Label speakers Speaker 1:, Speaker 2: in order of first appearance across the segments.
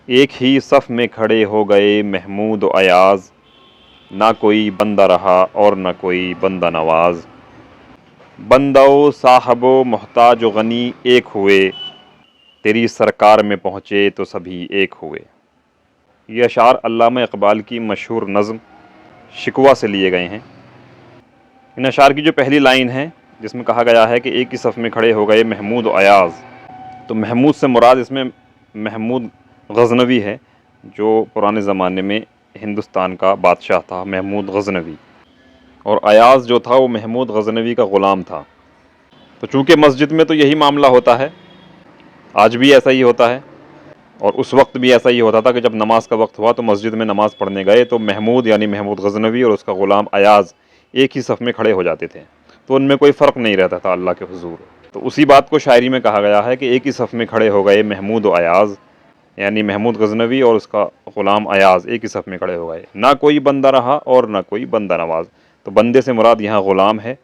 Speaker 1: ایک ہی صف میں کھڑے ہو گئے محمود و ایاز، نہ کوئی بندہ رہا اور نہ کوئی بندہ نواز۔ بندہ و صاحب و محتاج و غنی ایک ہوئے، تیری سرکار میں پہنچے تو سبھی ایک ہوئے۔ یہ اشعار علامہ اقبال کی مشہور نظم شکوہ سے لیے گئے ہیں۔ ان اشعار کی جو پہلی لائن ہے جس میں کہا گیا ہے کہ ایک ہی صف میں کھڑے ہو گئے محمود و ایاز، تو محمود سے مراد اس میں محمود غزنوی ہے، جو پرانے زمانے میں ہندوستان کا بادشاہ تھا، محمود غزنوی، اور ایاز جو تھا وہ محمود غزنوی کا غلام تھا۔ تو چونکہ مسجد میں تو یہی معاملہ ہوتا ہے، آج بھی ایسا ہی ہوتا ہے، اور اس وقت بھی ایسا ہی ہوتا تھا کہ جب نماز کا وقت ہوا تو مسجد میں نماز پڑھنے گئے تو محمود یعنی محمود غزنوی اور اس کا غلام ایاز ایک ہی صف میں کھڑے ہو جاتے تھے، تو ان میں کوئی فرق نہیں رہتا تھا اللہ کے حضور۔ تو اسی بات کو شاعری میں کہا گیا ہے کہ ایک ہی صف میں کھڑے ہو گئے محمود و ایاز، یعنی محمود غزنوی اور اس کا غلام ایاز ایک ہی صف میں کھڑے ہو گئے، نہ کوئی بندہ رہا اور نہ کوئی بندہ نواز۔ تو بندے سے مراد یہاں غلام ہے،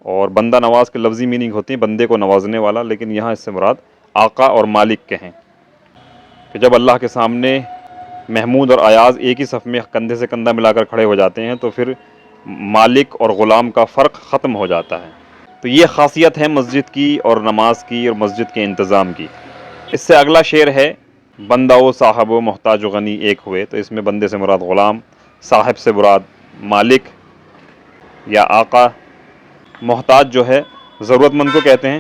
Speaker 1: اور بندہ نواز کے لفظی میننگ ہوتی ہے بندے کو نوازنے والا، لیکن یہاں اس سے مراد آقا اور مالک کے ہیں کہ جب اللہ کے سامنے محمود اور ایاز ایک ہی صف میں کندھے سے کندھا ملا کر کھڑے ہو جاتے ہیں تو پھر مالک اور غلام کا فرق ختم ہو جاتا ہے۔ تو یہ خاصیت ہے مسجد کی اور نماز کی اور مسجد کے انتظام کی۔ اس سے اگلا شعر ہے بندہ و صاحب و محتاج و غنی ایک ہوئے، تو اس میں بندے سے مراد غلام، صاحب سے مراد مالک یا آقا، محتاج جو ہے ضرورت مند کو کہتے ہیں،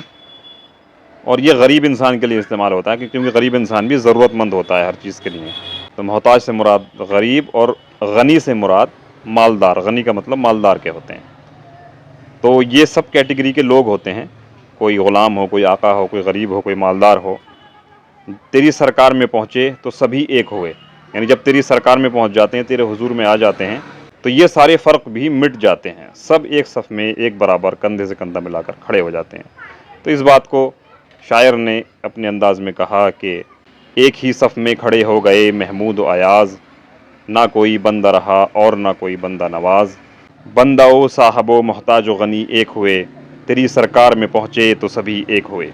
Speaker 1: اور یہ غریب انسان کے لیے استعمال ہوتا ہے کیونکہ غریب انسان بھی ضرورت مند ہوتا ہے ہر چیز کے لیے۔ تو محتاج سے مراد غریب اور غنی سے مراد مالدار، غنی کا مطلب مالدار کے ہوتے ہیں۔ تو یہ سب کیٹیگری کے لوگ ہوتے ہیں، کوئی غلام ہو، کوئی آقا ہو، کوئی غریب ہو، کوئی مالدار ہو۔ تیری سرکار میں پہنچے تو سبھی ایک ہوئے، یعنی جب تیری سرکار میں پہنچ جاتے ہیں، تیرے حضور میں آ جاتے ہیں تو یہ سارے فرق بھی مٹ جاتے ہیں، سب ایک صف میں ایک برابر کندھے سے کندھا ملا کر کھڑے ہو جاتے ہیں۔ تو اس بات کو شاعر نے اپنے انداز میں کہا کہ ایک ہی صف میں کھڑے ہو گئے محمود و ایاز، نہ کوئی بندہ رہا اور نہ کوئی بندہ نواز۔ بندہ و صاحب و محتاج و غنی ایک ہوئے، تیری سرکار میں پہنچے تو سبھی ایک ہوئے۔